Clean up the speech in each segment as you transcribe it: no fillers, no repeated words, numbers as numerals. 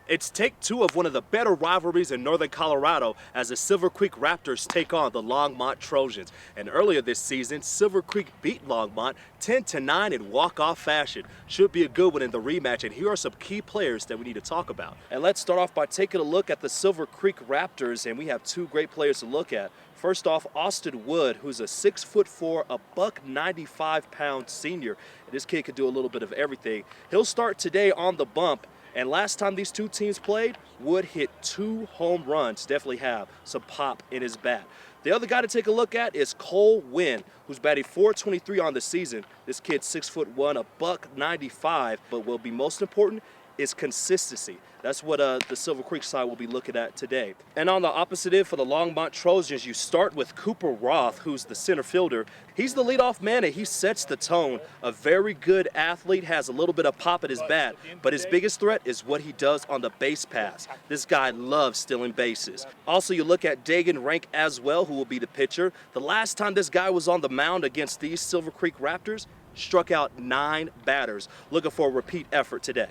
It's take two of one of the better rivalries in northern Colorado as the Silver Creek Raptors take on the Longmont Trojans. And earlier this season, Silver Creek beat Longmont 10-9 in walk-off fashion. Should be a good one in the rematch, and here are some key players that we need to talk about. And let's start off by taking a look at the Silver Creek Raptors, and we have two great players to look at. First off, Austin Wood, who's a 6'4", a $195 senior. And this kid could do a little bit of everything. He'll start today on the bump. And last time these two teams played, Wood hit 2 home runs. Definitely have some pop in his bat. The other guy to take a look at is Cole Wynn, who's batting .423 on the season. This kid's 6'1", a $195, but will be most important is consistency. That's what the Silver Creek side will be looking at today. And on the opposite end for the Longmont Trojans, you start with Cooper Roth, who's the center fielder. He's the leadoff man, and he sets the tone. A very good athlete, has a little bit of pop at his bat, but his biggest threat is what he does on the base pass. This guy loves stealing bases. Also, you look at Dagan Rank as well, who will be the pitcher. The last time this guy was on the mound against these Silver Creek Raptors, struck out 9 batters. Looking for a repeat effort today.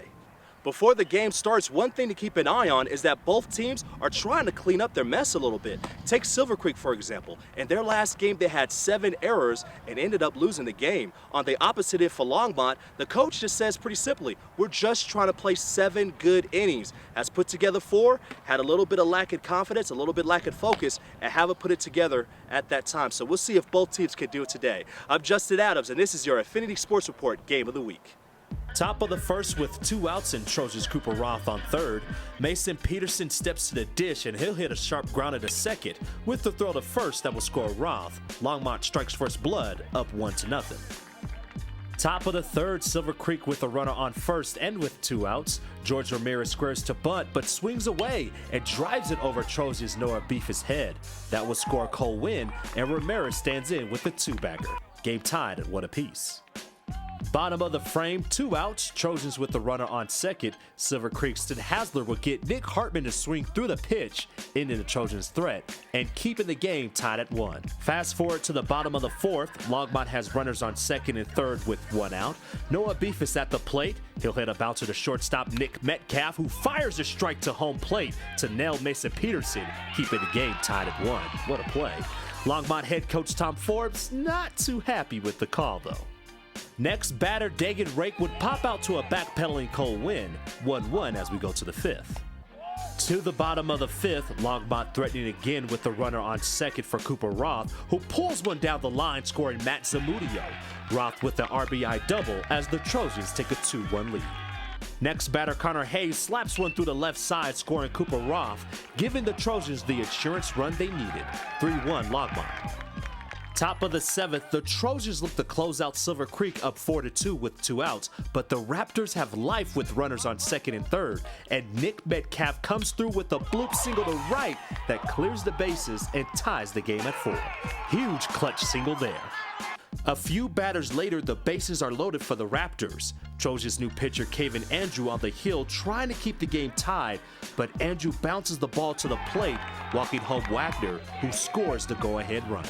Before the game starts, one thing to keep an eye on is that both teams are trying to clean up their mess a little bit. Take Silver Creek, for example. In their last game, they had 7 errors and ended up losing the game. On the opposite end for Longmont, the coach just says pretty simply, we're just trying to play 7 good innings. Has put together 4, had a little bit of lack of confidence, a little bit lack of focus, and haven't put it together at that time. So we'll see if both teams can do it today. I'm Justin Adams, and this is your Xfinity Sports Report Game of the Week. Top of the first with 2 outs and Trojans Cooper Roth on third. Mason Peterson steps to the dish and he'll hit a sharp grounder to second with the throw to first that will score Roth. Longmont strikes first blood up 1-0. Top of the third, Silver Creek with a runner on first and with 2 outs. George Ramirez squares to bunt but swings away and drives it over Trojans Noah Beef's head. That will score Cole Wynn, and Ramirez stands in with the 2-bagger. Game tied at 1 apiece. Bottom of the frame, 2 outs, Trojans with the runner on second. Silver Creek's Sten Hasler will get Nick Hartman to swing through the pitch, ending the Trojans' threat, and keeping the game tied at 1. Fast forward to the bottom of the fourth, Longmont has runners on second and third with 1 out. Noah Beef is at the plate. He'll hit a bouncer to shortstop Nick Metcalf, who fires a strike to home plate to nail Mason Peterson, keeping the game tied at 1. What a play. Longmont head coach Tom Forbes not too happy with the call, though. Next batter, Dagan Rake would pop out to a backpedaling Cole Wynn, 1-1 as we go to the 5th. To the bottom of the 5th, Longmont threatening again with the runner on second for Cooper Roth, who pulls one down the line, scoring Matt Zamudio. Roth with the RBI double as the Trojans take a 2-1 lead. Next batter, Connor Hayes slaps one through the left side, scoring Cooper Roth, giving the Trojans the insurance run they needed, 3-1 Longmont. Top of the 7th, the Trojans look to close out Silver Creek up 4-2 with 2 outs, but the Raptors have life with runners on second and third, and Nick Metcalf comes through with a bloop single to right that clears the bases and ties the game at 4. Huge clutch single there. A few batters later, the bases are loaded for the Raptors. Trojans' new pitcher, Kaven Andrew, on the hill trying to keep the game tied, but Andrew bounces the ball to the plate, walking home Wagner, who scores the go-ahead run.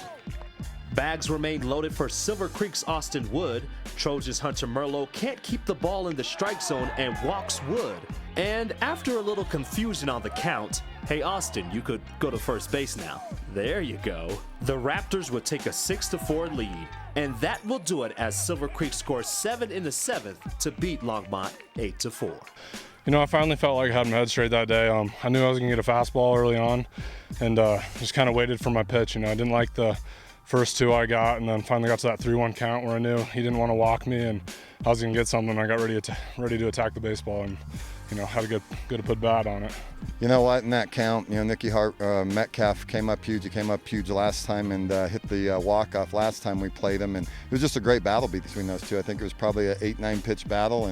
Bags remain loaded for Silver Creek's Austin Wood. Trojans' Hunter Merlot can't keep the ball in the strike zone and walks Wood. And after a little confusion on the count, hey Austin, you could go to first base now. There you go. The Raptors would take a 6-4 lead. And that will do it as Silver Creek scores 7 in the 7th to beat Longmont 8-4. You know, I finally felt like I had my head straight that day. I knew I was going to get a fastball early on and just kind of waited for my pitch. You know, I didn't like the first 2 I got, and then finally got to that 3-1 count where I knew he didn't want to walk me and I was going to get something. I got ready to attack the baseball and, you know, had a good to put bat on it. You know what, in that count, you know, Metcalf came up huge. He came up huge last time and hit the walk-off last time we played him, and it was just a great battle between those two. I think it was probably an 8-9 pitch battle,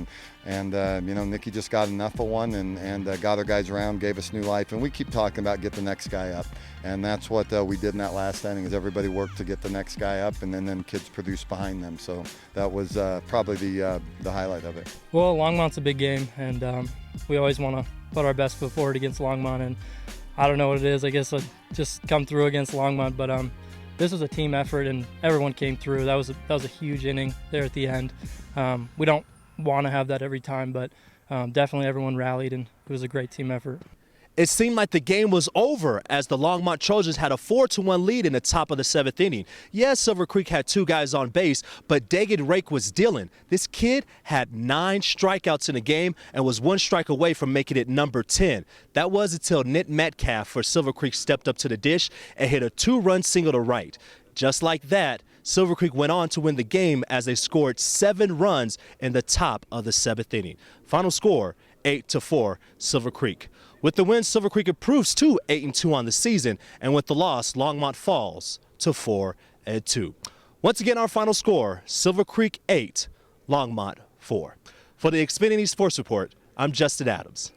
and you know, Nicky just got enough of one and got our guys around, gave us new life, and we keep talking about get the next guy up, and that's what we did in that last inning. Is everybody worked to get the next guy up, and then kids produced behind them. So that was probably the highlight of it. Well, Longmont's a big game, and we always want to put our best foot forward against Longmont, and I don't know what it is. I guess I just come through against Longmont, but this was a team effort, and everyone came through. That was a huge inning there at the end. We don't want to have that every time, but definitely everyone rallied, and it was a great team effort. It seemed like the game was over as the Longmont Trojans had a 4-1 lead in the top of the 7th inning. Yes, Silver Creek had 2 guys on base, but Dagan Rake was dealing. This kid had 9 strikeouts in the game and was 1 strike away from making it number 10. That was until Nick Metcalf for Silver Creek stepped up to the dish and hit a 2-run single to right. Just like that, Silver Creek went on to win the game as they scored 7 runs in the top of the 7th inning. Final score, 8-4, Silver Creek. With the win, Silver Creek improves to 8-2 on the season, and with the loss, Longmont falls to 4-2. Once again, our final score, Silver Creek 8, Longmont 4. For the Xfinity Sports Report, I'm Justin Adams.